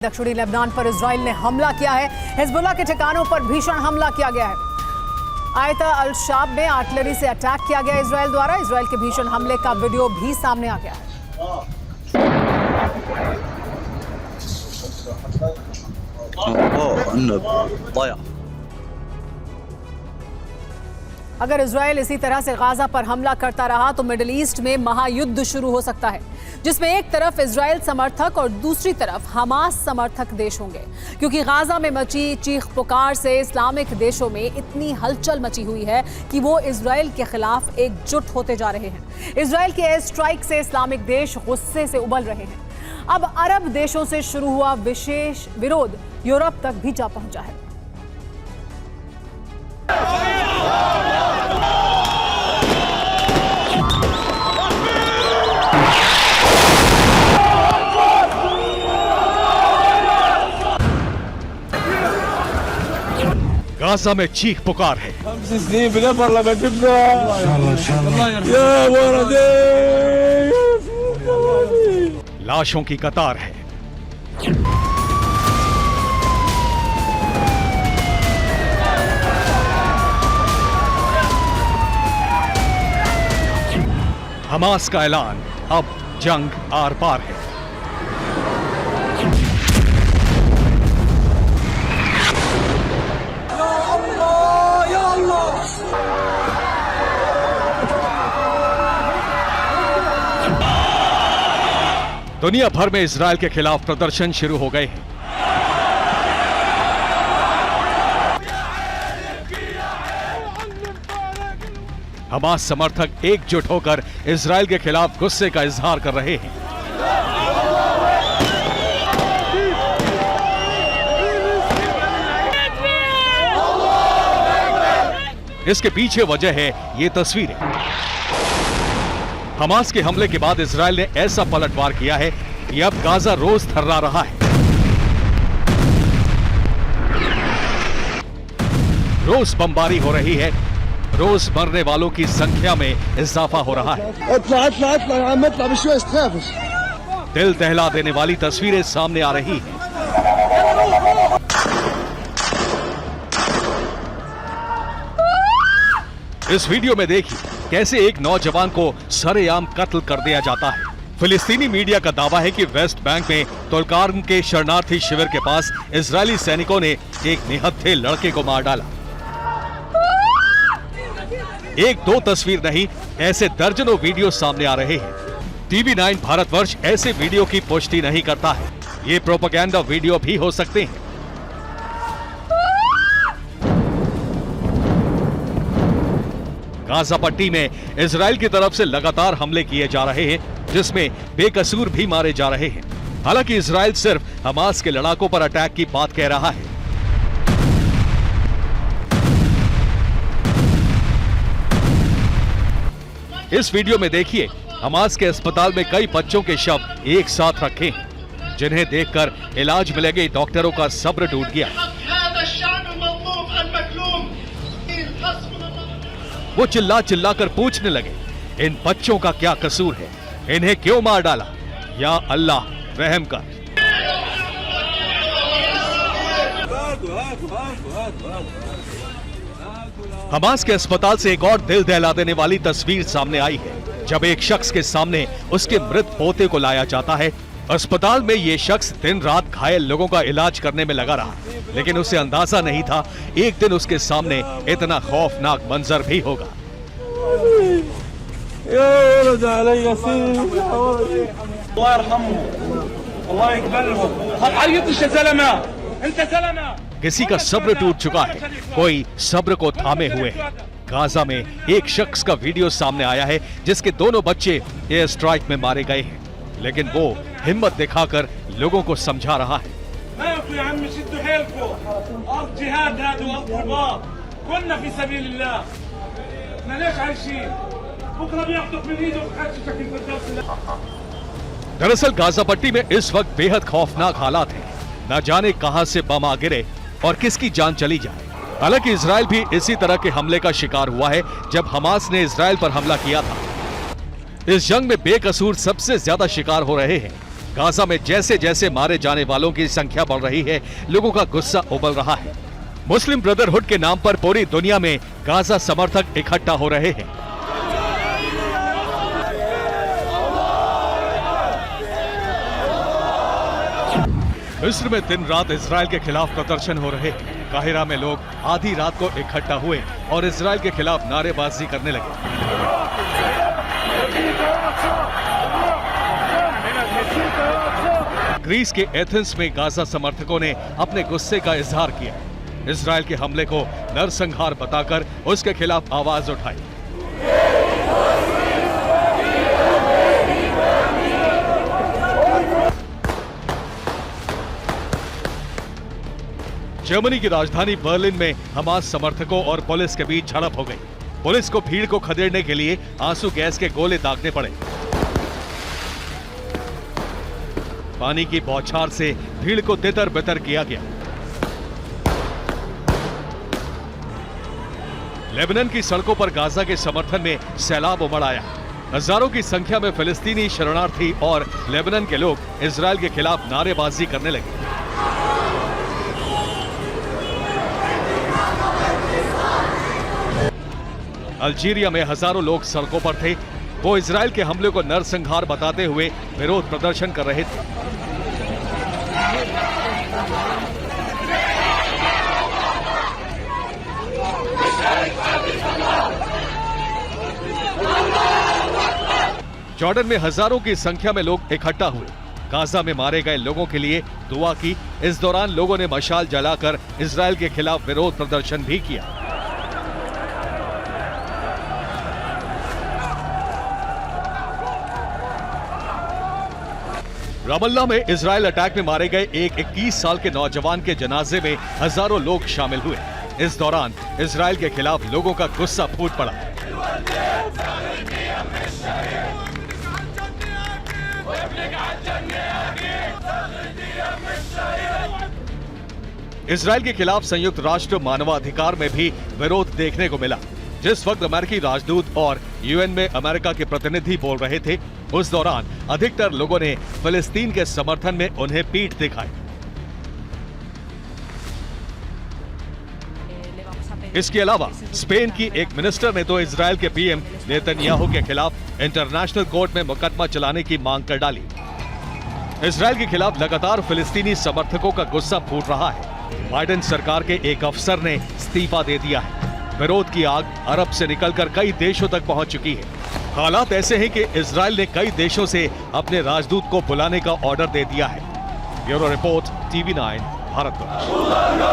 दक्षिणी लेबनान पर इजराइल ने हमला किया है। हिजबुल्लाह के ठिकानों पर भीषण हमला किया गया है। आयता अल शाब में आर्टिलरी से अटैक किया गया इजराइल द्वारा। इजराइल के भीषण हमले का वीडियो भी सामने आ गया है। अगर इजराइल इसी तरह से गाजा पर हमला करता रहा तो मिडिल ईस्ट में महायुद्ध शुरू हो सकता है, जिसमें एक तरफ इजराइल समर्थक और दूसरी तरफ हमास समर्थक देश होंगे, क्योंकि गाजा में मची चीख पुकार से इस्लामिक देशों में इतनी हलचल मची हुई है कि वो इजराइल के खिलाफ एकजुट होते जा रहे हैं। इजराइल के एयर स्ट्राइक से इस्लामिक देश गुस्से से उबल रहे हैं। अब अरब देशों से शुरू हुआ विशेष विरोध यूरोप तक भी जा पहुंचा है। गाजा में चीख पुकार है। लाशों की कतार है। हमास का ऐलान, अब जंग आर पार है। दुनिया भर में इजराइल के खिलाफ प्रदर्शन शुरू हो गए हैं। हमास समर्थक एकजुट होकर इजराइल के खिलाफ गुस्से का इजहार कर रहे हैं। इसके पीछे वजह है ये तस्वीरें। हमास के हमले के बाद इजराइल ने ऐसा पलटवार किया है कि अब गाजा रोज थर्रा रहा है। रोज बमबारी हो रही है, रोज मरने वालों की संख्या में इजाफा हो रहा है। दिल दहला देने वाली तस्वीरें सामने आ रही हैं। इस वीडियो में देखिए कैसे एक नौजवान को सरेआम कत्ल कर दिया जाता है। फिलिस्तीनी मीडिया का दावा है कि वेस्ट बैंक में तुलकार्म के शरणार्थी शिविर के पास इजरायली सैनिकों ने एक निहत्थे लड़के को मार डाला। एक दो तस्वीर नहीं, ऐसे दर्जनों वीडियो सामने आ रहे हैं। टीवी 9 भारतवर्ष ऐसे वीडियो की पुष्टि नहीं करता है। ये प्रोपेगेंडा वीडियो भी हो सकते हैं। गाजा पट्टी में इजराइल की तरफ से लगातार हमले किए जा रहे हैं, जिसमें बेकसूर भी मारे जा रहे हैं। हालांकि इजराइल सिर्फ हमास के लड़ाकों पर अटैक की बात कह रहा है। इस वीडियो में देखिए, हमास के अस्पताल में कई बच्चों के शव एक साथ रखे हैं, जिन्हें देखकर इलाज में लगे डॉक्टरों का सब्र टूट गया। वो चिल्ला चिल्ला कर पूछने लगे, इन बच्चों का क्या कसूर है, इन्हें क्यों मार डाला? या अल्लाह रहम कर। हमास के अस्पताल से एक और दिल दहला देने वाली तस्वीर सामने आई है, जब एक शख्स के सामने उसके मृत पोते को लाया जाता है। अस्पताल में ये शख्स दिन रात घायल लोगों का इलाज करने में लगा रहा, लेकिन उसे अंदाजा नहीं था एक दिन उसके सामने इतना खौफनाक मंजर भी होगा। किसी का सब्र टूट चुका है, कोई सब्र को थामे हुए है। गाजा में एक शख्स का वीडियो सामने आया है जिसके दोनों बच्चे एयर स्ट्राइक में मारे गए हैं, लेकिन वो हिम्मत दिखाकर लोगों को समझा रहा है। दरअसल गाजा पट्टी में इस वक्त बेहद खौफनाक हालात हैं। न जाने कहां से बम आ गिरे और किसकी जान चली जाए। हालांकि इजराइल भी इसी तरह के हमले का शिकार हुआ है जब हमास ने इजराइल पर हमला किया था। इस जंग में बेकसूर सबसे ज्यादा शिकार हो रहे हैं गाजा में जैसे जैसे मारे जाने वालों की संख्या बढ़ रही है, लोगों का गुस्सा उबल रहा है। मुस्लिम ब्रदरहुड के नाम पर पूरी दुनिया में गाजा समर्थक इकट्ठा हो रहे हैं। मिस्र में दिन रात इजराइल के खिलाफ प्रदर्शन हो रहे हैं। काहिरा में लोग आधी रात को इकट्ठा हुए और इजराइल के खिलाफ नारेबाजी करने लगे। ग्रीस के एथेंस में गाजा समर्थकों ने अपने गुस्से का इजहार किया। इजराइल के हमले को नरसंहार बताकर उसके खिलाफ आवाज उठाई। जर्मनी की राजधानी बर्लिन में हमास समर्थकों और पुलिस के बीच झड़प हो गई। पुलिस को भीड़ को खदेड़ने के लिए आंसू गैस के गोले दागने पड़े। पानी की बौछार से भीड़ को तितर बितर किया गया। लेबनान की सड़कों पर गाजा के समर्थन में सैलाब उमड़ आया। हजारों की संख्या में फिलिस्तीनी शरणार्थी और लेबनान के लोग इजराइल के खिलाफ नारेबाजी करने लगे। अल्जीरिया में हजारों लोग सड़कों पर थे। वो इजराइल के हमले को नरसंहार बताते हुए विरोध प्रदर्शन कर रहे थे। जॉर्डन में हजारों की संख्या में लोग इकट्ठा हुए। गाजा में मारे गए लोगों के लिए दुआ की। इस दौरान लोगों ने मशाल जलाकर इजराइल के खिलाफ विरोध प्रदर्शन भी किया। रमल्ला में इजराइल अटैक में मारे गए एक 21 साल के नौजवान के जनाजे में हजारों लोग शामिल हुए। इस दौरान इजराइल के खिलाफ लोगों का गुस्सा फूट पड़ा। इजराइल के खिलाफ संयुक्त राष्ट्र मानवाधिकार में भी विरोध देखने को मिला। जिस वक्त अमेरिकी राजदूत और यूएन में अमेरिका के प्रतिनिधि बोल रहे थे, उस दौरान अधिकतर लोगों ने फिलिस्तीन के समर्थन में उन्हें पीठ दिखाई। इसके अलावा स्पेन की एक मिनिस्टर ने तो इजराइल के पीएम नेतन्याहू के खिलाफ इंटरनेशनल कोर्ट में मुकदमा चलाने की मांग कर डाली। इजराइल के खिलाफ लगातार फिलिस्तीनी समर्थकों का गुस्सा फूट रहा है। बाइडेन सरकार के एक अफसर ने इस्तीफा दे दिया है। विरोध की आग अरब से निकलकर कई देशों तक पहुंच चुकी है। हालात ऐसे हैं कि इजराइल ने कई देशों से अपने राजदूत को बुलाने का ऑर्डर दे दिया है। Bureau report, TV9, Bharatvarsh.